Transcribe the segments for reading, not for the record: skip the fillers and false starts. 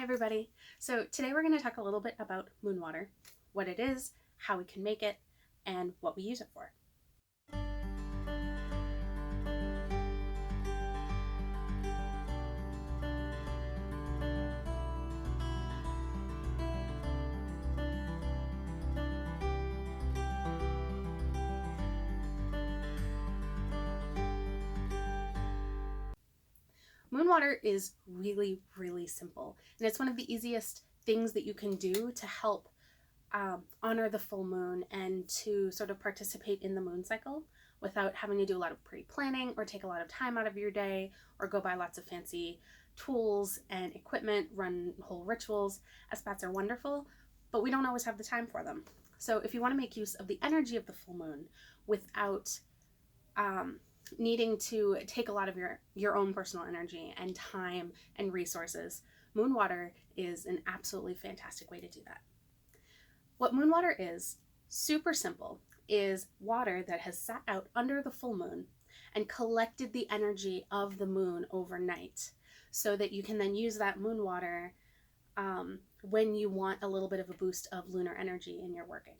everybody. So today we're going to talk a little bit about moon water, what it is, how we can make it, and what we use it for. Moon water is really, really simple, and it's one of the easiest things that you can do to help honor the full moon and to sort of participate in the moon cycle without having to do a lot of pre-planning or take a lot of time out of your day or go buy lots of fancy tools and equipment, run whole rituals. SBATs are wonderful, but we don't always have the time for them. So if you want to make use of the energy of the full moon without needing to take a lot of your own personal energy and time and resources, moon water is an absolutely fantastic way to do that. What moon water is, super simple, is water that has sat out under the full moon and collected the energy of the moon overnight so that you can then use that moon water when you want a little bit of a boost of lunar energy in your working.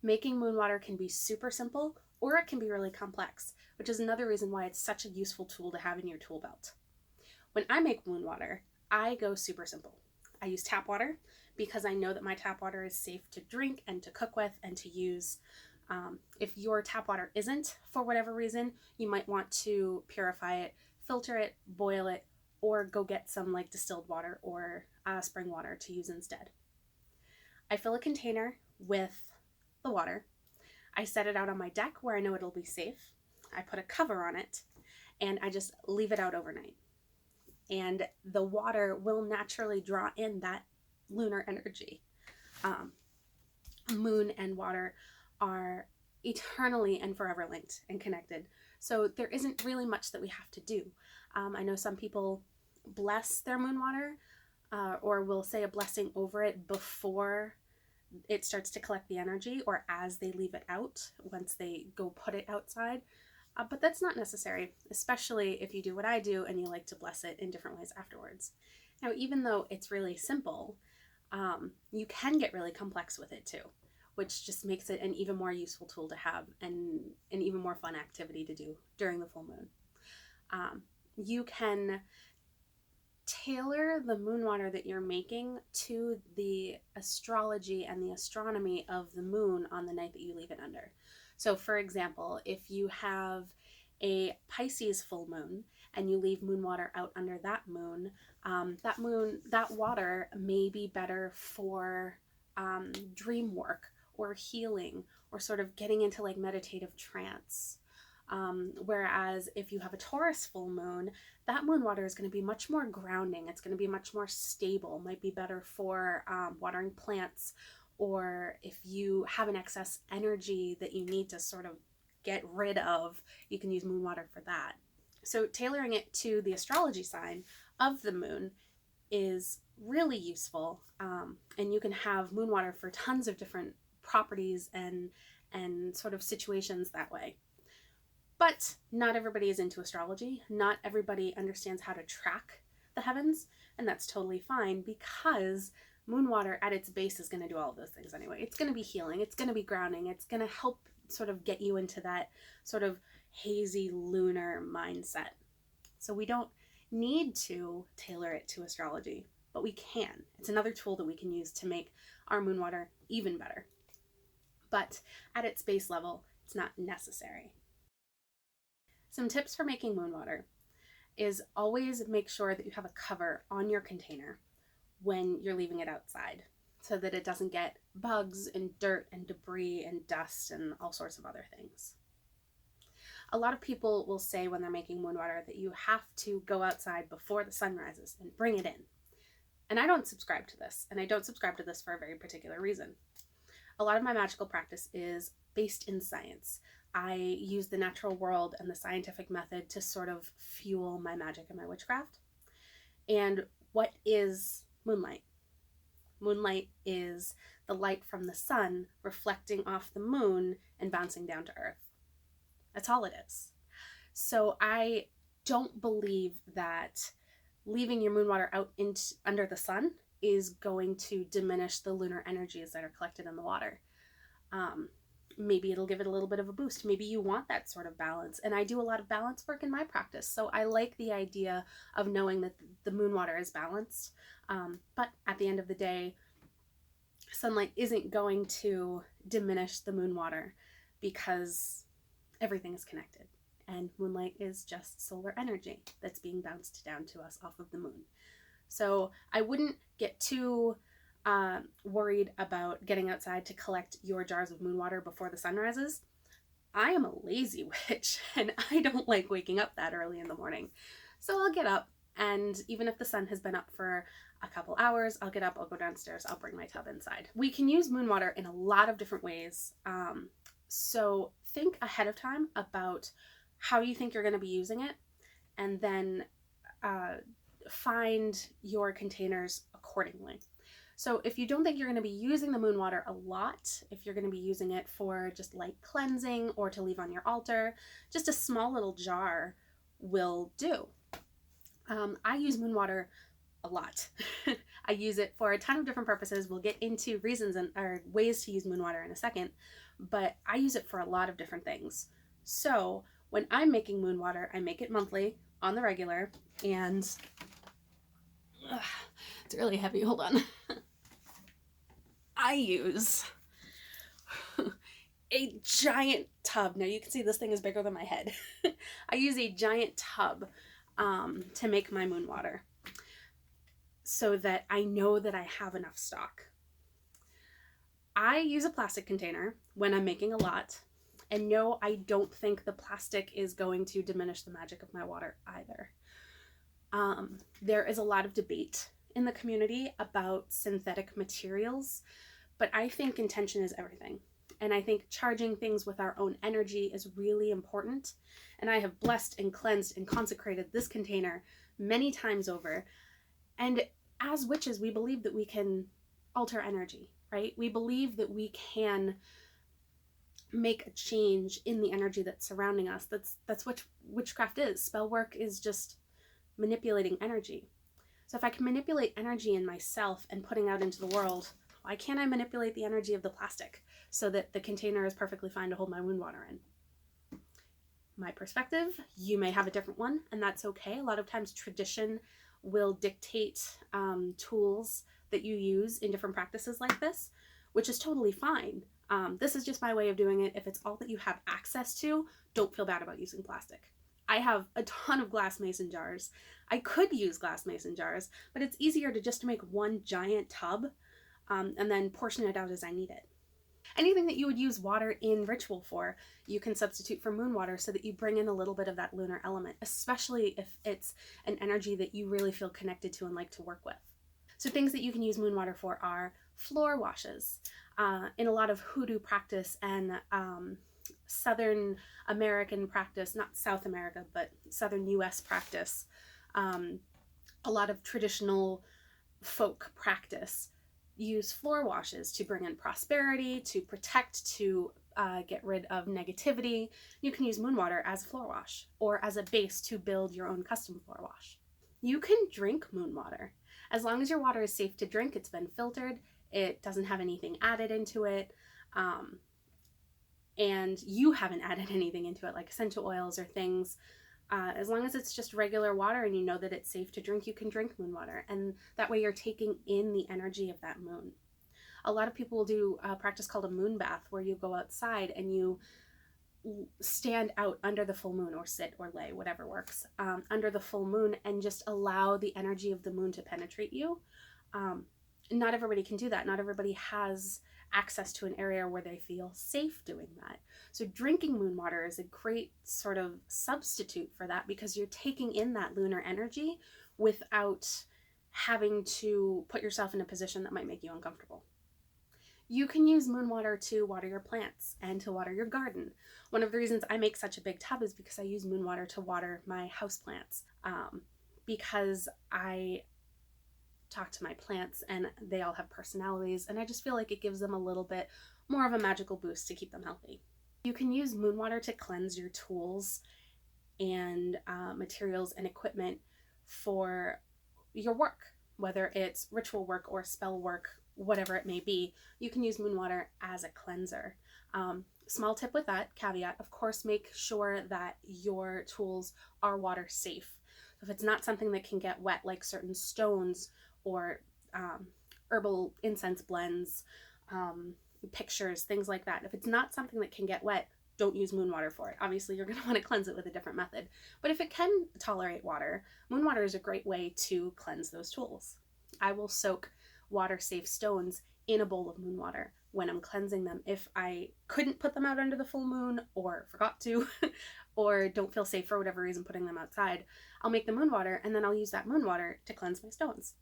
Making moon water can be super simple, or it can be really complex, which is another reason why it's such a useful tool to have in your tool belt. When I make moon water, I go super simple. I use tap water because I know that my tap water is safe to drink and to cook with and to use. If your tap water isn't, for whatever reason, you might want to purify it, filter it, boil it, or go get some like distilled water or spring water to use instead. I fill a container with the water. I set it out on my deck where I know it'll be safe. I put a cover on it and I just leave it out overnight. And the water will naturally draw in that lunar energy. Moon and water are eternally and forever linked and connected. So there isn't really much that we have to do. I know some people bless their moon water or will say a blessing over it before it starts to collect the energy or as they leave it out once they go put it outside. But that's not necessary, especially if you do what I do and you like to bless it in different ways afterwards. Now, even though it's really simple, you can get really complex with it too, which just makes it an even more useful tool to have and an even more fun activity to do during the full moon. You can tailor the moon water that you're making to the astrology and the astronomy of the moon on the night that you leave it under. So for example, if you have a Pisces full moon and you leave moon water out under that water may be better for dream work or healing or sort of getting into like meditative trance. Whereas if you have a Taurus full moon, that moon water is going to be much more grounding. It's going to be much more stable, might be better for watering plants, or if you have an excess energy that you need to sort of get rid of, you can use moon water for that. So tailoring it to the astrology sign of the moon is really useful, and you can have moon water for tons of different properties and sort of situations that way. But not everybody is into astrology. Not everybody understands how to track the heavens, and that's totally fine because moon water at its base is going to do all of those things anyway. It's going to be healing. It's going to be grounding. It's going to help sort of get you into that sort of hazy lunar mindset. So we don't need to tailor it to astrology, but we can. It's another tool that we can use to make our moon water even better. But at its base level, it's not necessary. Some tips for making moon water is always make sure that you have a cover on your container when you're leaving it outside so that it doesn't get bugs and dirt and debris and dust and all sorts of other things. A lot of people will say when they're making moon water that you have to go outside before the sun rises and bring it in. And I don't subscribe to this, and I don't subscribe to this for a very particular reason. A lot of my magical practice is based in science. I use the natural world and the scientific method to sort of fuel my magic and my witchcraft. And what is moonlight? Moonlight is the light from the sun reflecting off the moon and bouncing down to earth. That's all it is. So I don't believe that leaving your moon water out under the sun is going to diminish the lunar energies that are collected in the water. Maybe it'll give it a little bit of a boost. Maybe you want that sort of balance. And I do a lot of balance work in my practice. So I like the idea of knowing that the moon water is balanced. But at the end of the day, sunlight isn't going to diminish the moon water because everything is connected. And moonlight is just solar energy that's being bounced down to us off of the moon. So I wouldn't get too worried about getting outside to collect your jars of moon water before the sun rises. I am a lazy witch and I don't like waking up that early in the morning. So I'll get up, and even if the sun has been up for a couple hours, I'll get up, I'll go downstairs, I'll bring my tub inside. We can use moon water in a lot of different ways. So think ahead of time about how you think you're going to be using it, and then find your containers accordingly. So if you don't think you're going to be using the moon water a lot, if you're going to be using it for just light cleansing or to leave on your altar, just a small little jar will do. I use moon water a lot. I use it for a ton of different purposes. We'll get into reasons or ways to use moon water in a second, but I use it for a lot of different things. So when I'm making moon water, I make it monthly on the regular, and it's really heavy. Hold on. I use a giant tub. Now you can see this thing is bigger than my head. I use a giant tub to make my moon water so that I know that I have enough stock. I use a plastic container when I'm making a lot, and no, I don't think the plastic is going to diminish the magic of my water either. There is a lot of debate in the community about synthetic materials, but I think intention is everything. And I think charging things with our own energy is really important. And I have blessed and cleansed and consecrated this container many times over. And as witches, we believe that we can alter energy, right? We believe that we can make a change in the energy that's surrounding us. That's what witchcraft is. Spell work is just manipulating energy. So if I can manipulate energy in myself and putting out into the world, why can't I manipulate the energy of the plastic so that the container is perfectly fine to hold my moon water in? My perspective, you may have a different one, and that's okay. A lot of times tradition will dictate tools that you use in different practices like this, which is totally fine. This is just my way of doing it. If it's all that you have access to, don't feel bad about using plastic. I have a ton of glass mason jars. I could use glass mason jars, but it's easier to just make one giant tub and then portion it out as I need it. Anything that you would use water in ritual for, you can substitute for moon water so that you bring in a little bit of that lunar element, especially if it's an energy that you really feel connected to and like to work with. So things that you can use moon water for are floor washes. In a lot of hoodoo practice and Southern American practice, not South America, but Southern US practice, a lot of traditional folk practice use floor washes to bring in prosperity, to protect, to get rid of negativity. You can use moon water as a floor wash or as a base to build your own custom floor wash. You can drink moon water. As long as your water is safe to drink, it's been filtered, it doesn't have anything added into it, and you haven't added anything into it like essential oils or things. As long as it's just regular water and you know that it's safe to drink, you can drink moon water. And that way you're taking in the energy of that moon. A lot of people will do a practice called a moon bath, where you go outside and you stand out under the full moon, or sit or lay, whatever works, under the full moon, and just allow the energy of the moon to penetrate you. Not everybody can do that. Not everybody has access to an area where they feel safe doing that. So drinking moon water is a great sort of substitute for that, because you're taking in that lunar energy without having to put yourself in a position that might make you uncomfortable. You can use moon water to water your plants and to water your garden. One of the reasons I make such a big tub is because I use moon water to water my houseplants, because I talk to my plants and they all have personalities, and I just feel like it gives them a little bit more of a magical boost to keep them healthy. You can use moon water to cleanse your tools and materials and equipment for your work, whether it's ritual work or spell work, whatever it may be. You can use moon water as a cleanser. Small tip with that caveat, of course, make sure that your tools are water safe. If it's not something that can get wet, like certain stones or herbal incense blends, pictures, things like that, if it's not something that can get wet, don't use moon water for it. Obviously, you're going to want to cleanse it with a different method. But if it can tolerate water, moon water is a great way to cleanse those tools. I will soak water-safe stones in a bowl of moon water when I'm cleansing them. If I couldn't put them out under the full moon or forgot to, or don't feel safe for whatever reason putting them outside, I'll make the moon water and then I'll use that moon water to cleanse my stones.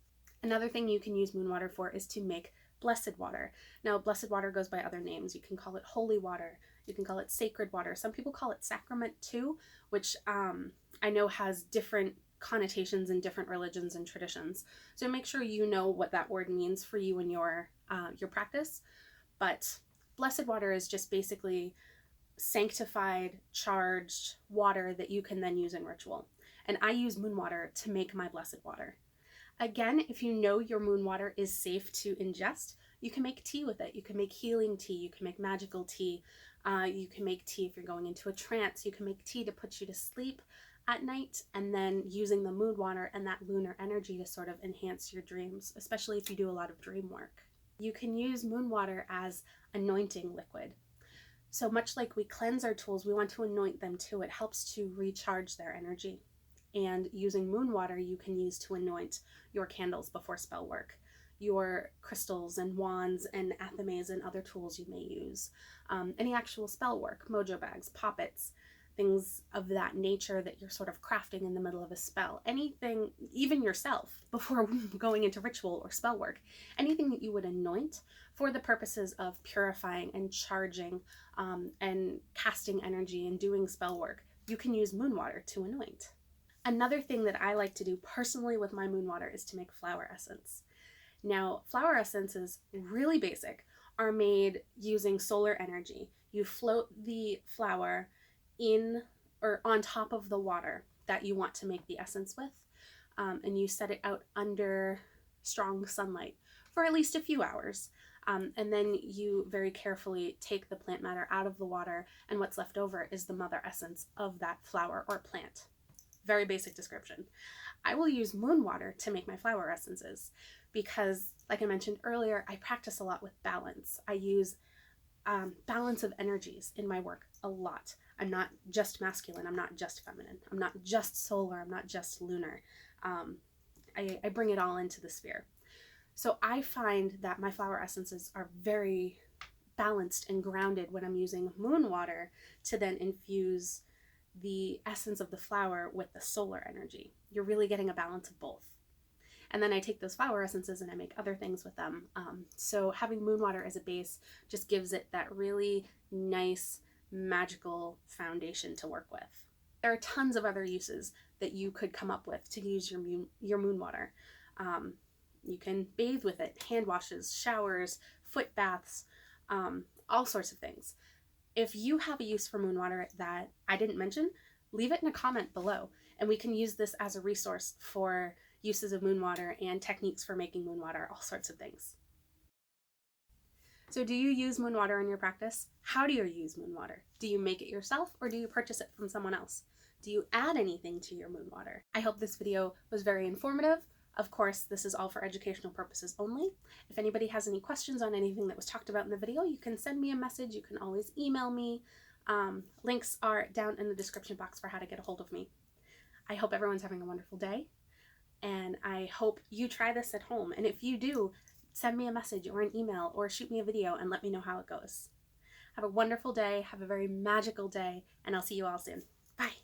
Another thing you can use moon water for is to make blessed water. Now, blessed water goes by other names. You can call it holy water. You can call it sacred water. Some people call it sacrament too, which I know has different connotations in different religions and traditions. So make sure you know what that word means for you in your practice. But blessed water is just basically sanctified, charged water that you can then use in ritual. And I use moon water to make my blessed water. Again, if you know your moon water is safe to ingest, you can make tea with it. You can make healing tea. You can make magical tea. You can make tea if you're going into a trance. You can make tea to put you to sleep at night, and then using the moon water and that lunar energy to sort of enhance your dreams, especially if you do a lot of dream work. You can use moon water as anointing liquid. So much like we cleanse our tools, we want to anoint them too. It helps to recharge their energy. And using moon water, you can use to anoint your candles before spell work, your crystals and wands and athames and other tools you may use, any actual spell work, mojo bags, poppets, things of that nature that you're sort of crafting in the middle of a spell, anything, even yourself before going into ritual or spell work, anything that you would anoint for the purposes of purifying and charging and casting energy and doing spell work, you can use moon water to anoint. Another thing that I like to do personally with my moon water is to make flower essence. Now, flower essences, really basic, are made using solar energy. You float the flower in or on top of the water that you want to make the essence with, and you set it out under strong sunlight for at least a few hours. And then you very carefully take the plant matter out of the water, and what's left over is the mother essence of that flower or plant. Very basic description. I will use moon water to make my flower essences because, like I mentioned earlier, I practice a lot with balance. I use balance of energies in my work a lot. I'm not just masculine. I'm not just feminine. I'm not just solar. I'm not just lunar. I bring it all into the sphere. So I find that my flower essences are very balanced and grounded when I'm using moon water to then infuse the essence of the flower with the solar energy. You're really getting a balance of both. And then I take those flower essences and I make other things with them. So having moon water as a base just gives it that really nice, magical foundation to work with. There are tons of other uses that you could come up with to use your moon water. You can bathe with it, hand washes, showers, foot baths, all sorts of things. If you have a use for moon water that I didn't mention, leave it in a comment below, and we can use this as a resource for uses of moon water and techniques for making moon water, all sorts of things. So do you use moon water in your practice? How do you use moon water? Do you make it yourself or do you purchase it from someone else? Do you add anything to your moon water? I hope this video was very informative. Of course, this is all for educational purposes only. If anybody has any questions on anything that was talked about in the video, you can send me a message. You can always email me. Links are down in the description box for how to get a hold of me. I hope everyone's having a wonderful day, and I hope you try this at home. And if you do, send me a message or an email or shoot me a video and let me know how it goes. Have a wonderful day. Have a very magical day, and I'll see you all soon. Bye.